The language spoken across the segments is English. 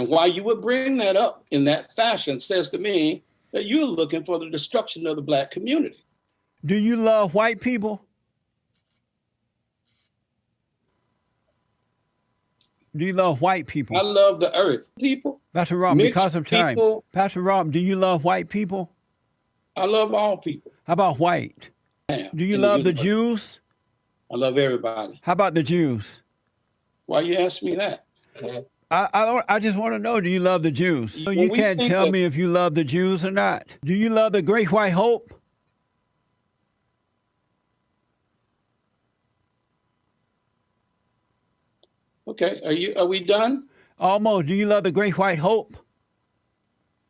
And why you would bring that up in that fashion says to me that you're looking for the destruction of the black community. Do you love white people? Do you love white people? I love the earth. People. Pastor Rob, because of time. People, Pastor Rob, do you love white people? I love all people. How about white? Do you love the Jews? I love everybody. How about the Jews? Why you ask me that? I just want to know, do you love the Jews? So you can't tell me if you love the Jews or not. Do you love the Great White Hope? Okay, are we done? Almost. Do you love the Great White Hope?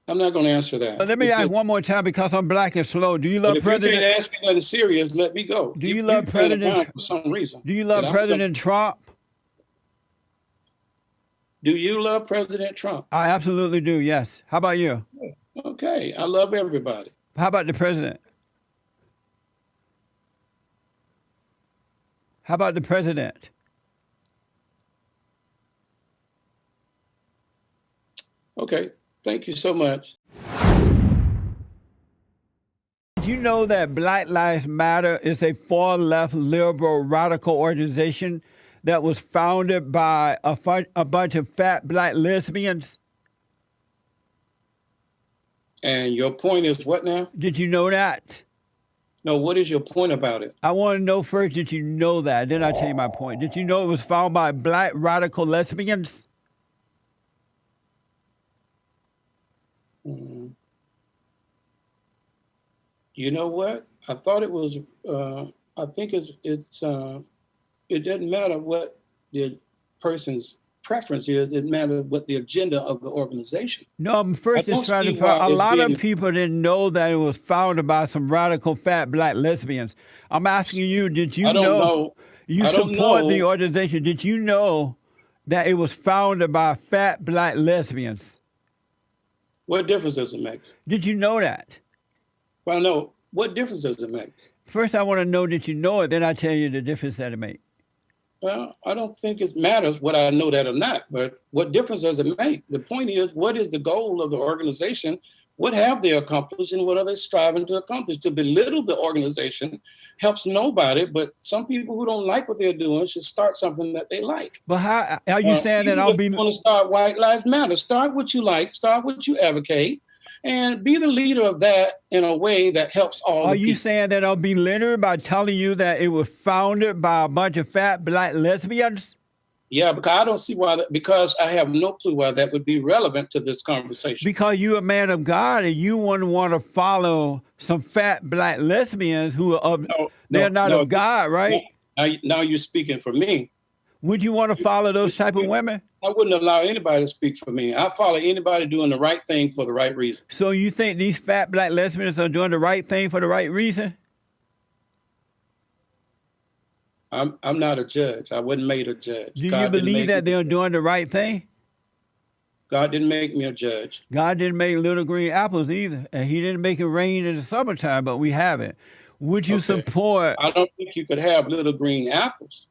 I'm not going to answer that. But let me ask one more time because I'm black and slow. Do you love President? If you can't ask me nothing serious, let me go. Do you love President? For some reason. Do you love President Trump? Do you love President Trump? I absolutely do. Yes. How about you? Okay, I love everybody. How about the president? How about the president? Okay, thank you so much. Did you know that Black Lives Matter is a far-left liberal radical organization that was founded by a bunch of fat black lesbians? And your point is what now? Did you know that? No, what is your point about it? I want to know first, did you know that? Then I'll tell you my point. Did you know it was founded by black radical lesbians? You know what? I thought it was, I think it doesn't matter what the person's preference is. It matters what the agenda of the organization. No, I'm first just trying to find. A lot of people didn't know that it was founded by some radical fat black lesbians. I'm asking you, did you know? You support the organization. Did you know that it was founded by fat black lesbians? What difference does it make? Did you know that? Well, no. What difference does it make? First, I want to know that you know it. Then I tell you the difference that it makes. Well, I don't think it matters what I know that or not, but what difference does it make? The point is, what is the goal of the organization? What have they accomplished and what are they striving to accomplish? To belittle the organization helps nobody, but some people who don't like what they're doing should start something that they like. But how are you saying that I'll be... want to start White Lives Matter. Start what you like, start what you advocate, and be the leader of that in a way that helps all the people. Are you saying that I'll be literate by telling you that it was founded by a bunch of fat black lesbians? Yeah, because I don't see why, because I have no clue why that would be relevant to this conversation. Because you're a man of God and you wouldn't want to follow some fat black lesbians who are they're not of God, right? Now you're speaking for me. Would you want to follow those type of women? I wouldn't allow anybody to speak for me. I follow anybody doing the right thing for the right reason. So you think these fat black lesbians are doing the right thing for the right reason? I'm not a judge. I wasn't made a judge. Do you believe that they're doing the right thing? God didn't make me a judge. God didn't make little green apples either. And he didn't make it rain in the summertime, but we have it. Would you support? I don't think you could have little green apples.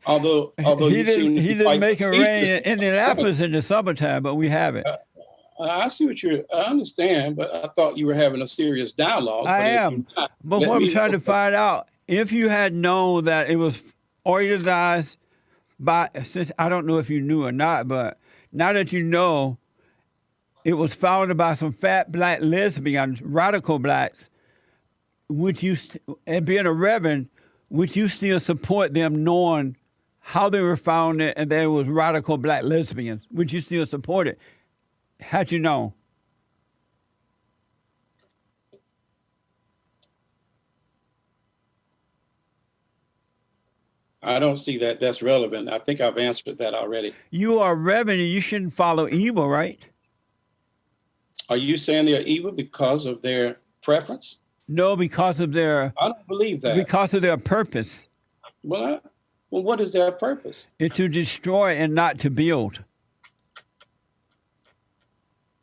although he didn't make it rain in Indianapolis in the summertime, but we have it. I see I understand, but I thought you were having a serious dialogue. I am. But what I'm trying to find out, if you had known that it was organized by, since I don't know if you knew or not, but now that you know it was founded by some fat black lesbians, radical blacks, would you, and being a reverend, would you still support them knowing how they were founded and there was radical black lesbians? Would you still support it had you known? I don't see that that's relevant. I think I've answered that already. You are a reverend and you shouldn't follow evil, right? Are you saying they're evil because of their preference? No, because of their... I don't believe that. Because of their purpose. Well, what is their purpose? It's to destroy and not to build.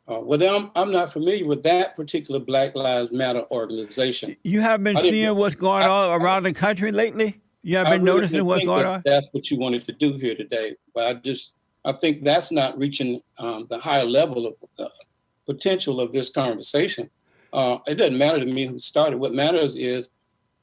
Well, I'm not familiar with that particular Black Lives Matter organization. You haven't been seeing what's going on around the country lately? You haven't been noticing what's going on? That's what you wanted to do here today. But I think that's not reaching the higher level of potential of this conversation. It doesn't matter to me who started. What matters is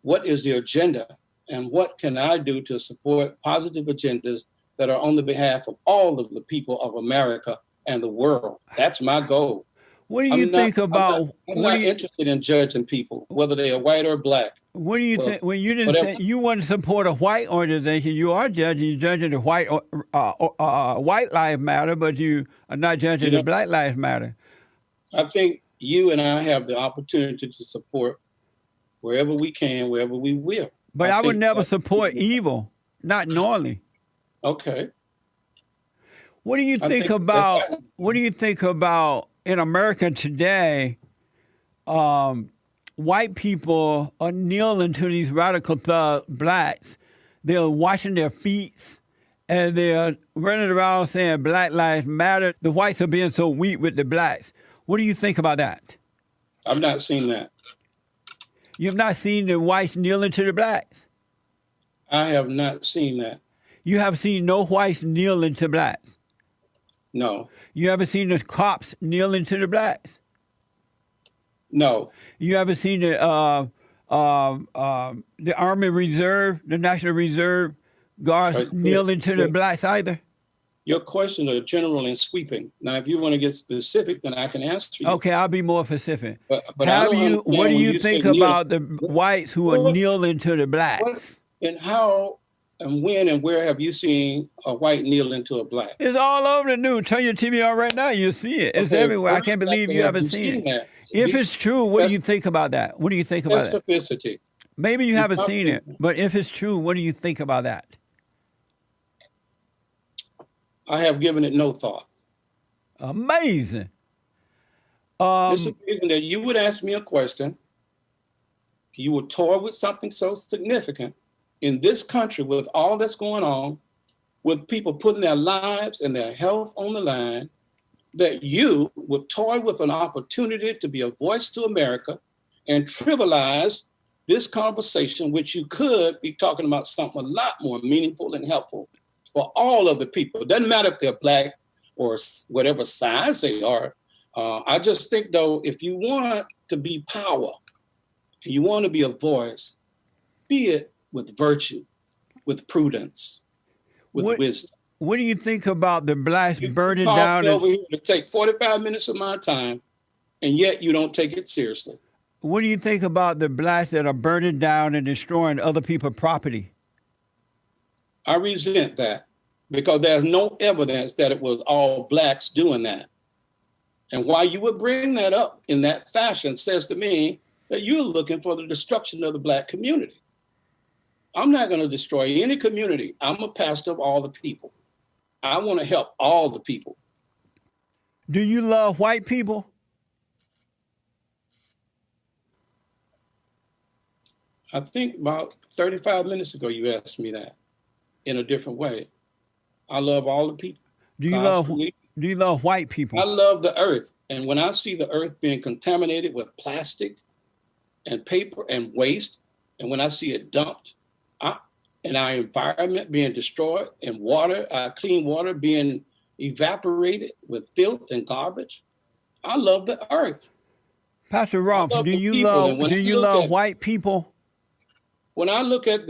what is the agenda and what can I do to support positive agendas that are on the behalf of all of the people of America and the world. That's my goal. What do you think about? I'm not interested in judging people, whether they are white or black. What do you think? When you didn't say you want to support a white organization, you are judging the white Lives Matter, but you are not judging the Black Lives Matter. I think you and I have the opportunity to support wherever we can, wherever we will. But I would never support evil, not knowingly. Okay. What do you think about? What do you think about in America today? White people are kneeling to these radical blacks. They're washing their feet, and they're running around saying Black Lives Matter. The whites are being so weak with the blacks. What do you think about that? I've not seen that. You've not seen the whites kneeling to the blacks? I have not seen that. You have seen no whites kneeling to blacks? No. You ever seen the cops kneeling to the blacks? No. You ever seen the Army Reserve, the National Reserve guards kneeling to the blacks either? Your questions are general and sweeping. Now, if you want to get specific, then I can answer you. Okay, I'll be more specific. But what do you think about the whites who are kneeling to the blacks? And how and when and where have you seen a white kneeling to a black? It's all over the news. Turn your TV on right now, you'll see it. It's everywhere. I can't believe you haven't seen it. If it's true, what do you think about that? What do you think about it? Specificity. Maybe you haven't seen it, but if it's true, what do you think about that? I have given it no thought. Amazing. This is the reason that you would ask me a question. You would toy with something so significant in this country with all that's going on, with people putting their lives and their health on the line, that you would toy with an opportunity to be a voice to America and trivialize this conversation, which you could be talking about something a lot more meaningful and helpful for all of the people. It doesn't matter if they're black or whatever size they are. I just think, though, if you want to be power, if you want to be a voice, be it with virtue, with prudence, with wisdom. What do you think about the blacks burning down? Over here to take 45 minutes of my time, and yet you don't take it seriously. What do you think about the blacks that are burning down and destroying other people's property? I resent that because there's no evidence that it was all blacks doing that. And why you would bring that up in that fashion says to me that you're looking for the destruction of the black community. I'm not going to destroy any community. I'm a pastor of all the people. I want to help all the people. Do you love white people? I think about 35 minutes ago, you asked me that in a different way. I love all the people. Do you love white people? I love the earth. And when I see the earth being contaminated with plastic and paper and waste, and when I see it dumped, and our environment being destroyed, and water, clean water being evaporated with filth and garbage, I love the earth. Pastor Rolf, do you love white people? When I look at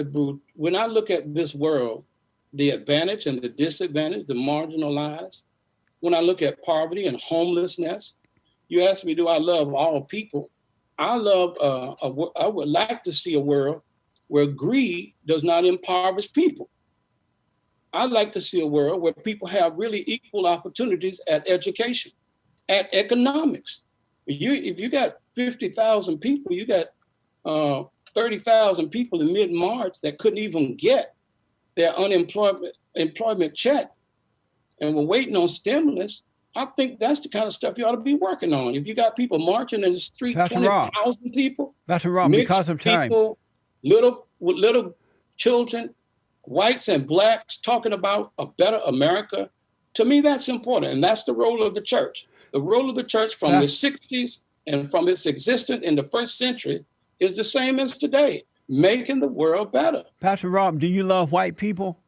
this world, the advantage and the disadvantage, the marginalized, when I look at poverty and homelessness, you ask me, do I love all people? I would like to see a world where greed does not impoverish people. I'd like to see a world where people have really equal opportunities at education, at economics. If you got 50,000 people, you got 30,000 people in mid-March that couldn't even get their employment check and were waiting on stimulus. I think that's the kind of stuff you ought to be working on. If you got people marching in the street, 20,000 people. That's wrong because of time. People, little children, whites and blacks talking about a better America. To me, that's important. And that's the role of the church. The role of the church from the 60s and from its existence in the first century is the same as today, making the world better. Pastor Rob, do you love white people?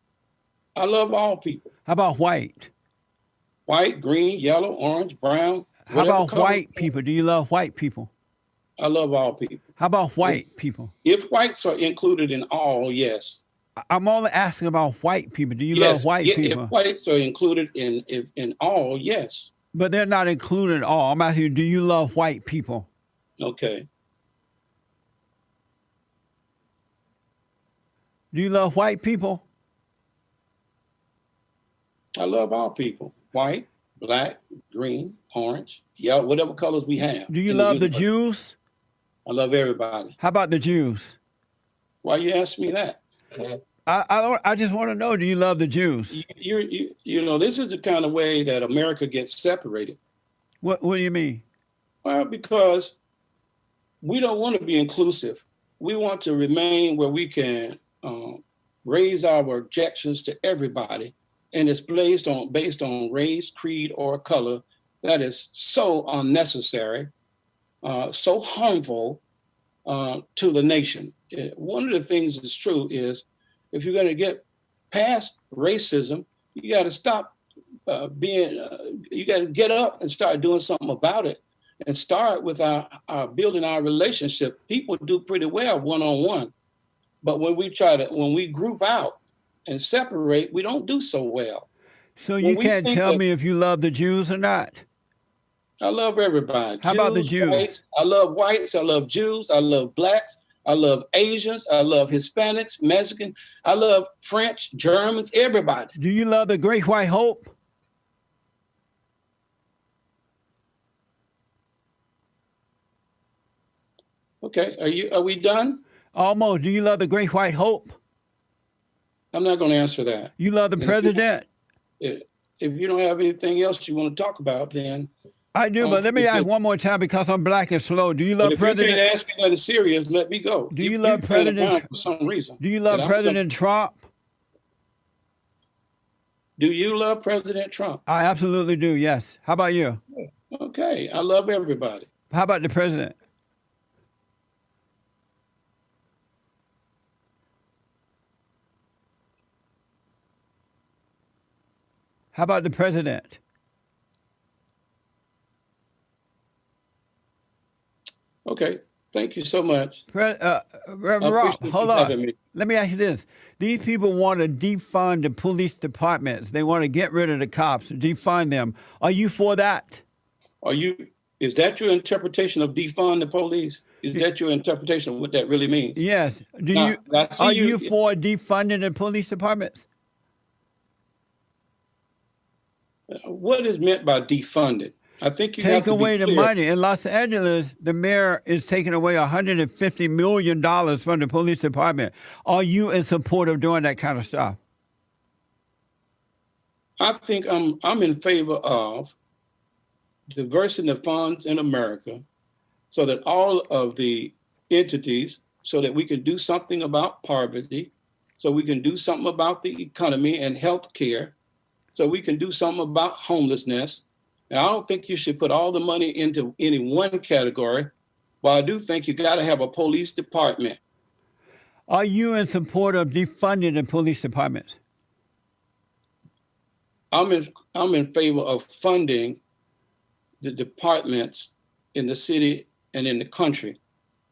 I love all people. How about white? white, green, yellow, orange, brown. How about white people? Do you love white people? I love all people. How about white people? If whites are included in all, yes. I'm only asking about white people. Do you love white people? If whites are included in all, yes. But they're not included in all. I'm asking you, do you love white people? Okay. Do you love white people? I love all people. White, black, green, orange, yellow, whatever colors we have. Do you love the Jews? I love everybody. How about the Jews? Why you ask me that? I just want to know, do you love the Jews? You know, this is the kind of way that America gets separated. What do you mean? Well, because we don't want to be inclusive. We want to remain where we can raise our objections to everybody. And it's based on race, creed, or color. That is so unnecessary, so harmful to the nation. One of the things that's true is if you're going to get past racism, you got to stop you got to get up and start doing something about it and start with our building our relationship. People do pretty well one-on-one, but when we group out and separate, we don't do so well. So you can't tell me if you love the Jews or not? I love everybody. How about the Jews? Whites. I love whites. I love Jews. I love blacks. I love Asians. I love Hispanics, Mexican. I love French, Germans, everybody. Do you love the Great White Hope? Okay. Are we done? Almost. Do you love the Great White Hope? I'm not going to answer that. You love the president? If you don't have anything else you want to talk about, then I do, but let me ask one more time because I'm black and slow. Do you love President? If you can't ask me nothing serious, let me go. Do you love President for some reason? Do you love President Trump? Do you love President Trump? I absolutely do. Yes. How about you? Okay, I love everybody. How about the president? How about the president? Okay, thank you so much. Reverend Rob, hold on. Let me ask you this. These people want to defund the police departments. They want to get rid of the cops, defund them. Are you for that? Is that your interpretation of defund the police? Is that your interpretation of what that really means? Yes. Are you for defunding the police departments? What is meant by defunded? I think you take away the money. In Los Angeles, the mayor is taking away $150 million from the police department. Are you in support of doing that kind of stuff? I think I'm in favor of diversing the funds in America so that all of the entities, so that we can do something about poverty, so we can do something about the economy and health care, so we can do something about homelessness. And I don't think you should put all the money into any one category, but I do think you got to have a police department. Are you in support of defunding the police departments? I'm in favor of funding the departments in the city and in the country.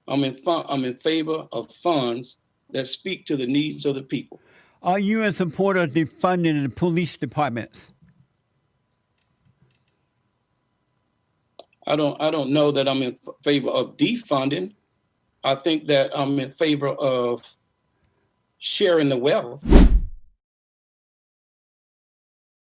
I'm in favor of funds that speak to the needs of the people. Are you in support of defunding the police departments? I don't know that I'm in favor of defunding. I think that I'm in favor of sharing the wealth.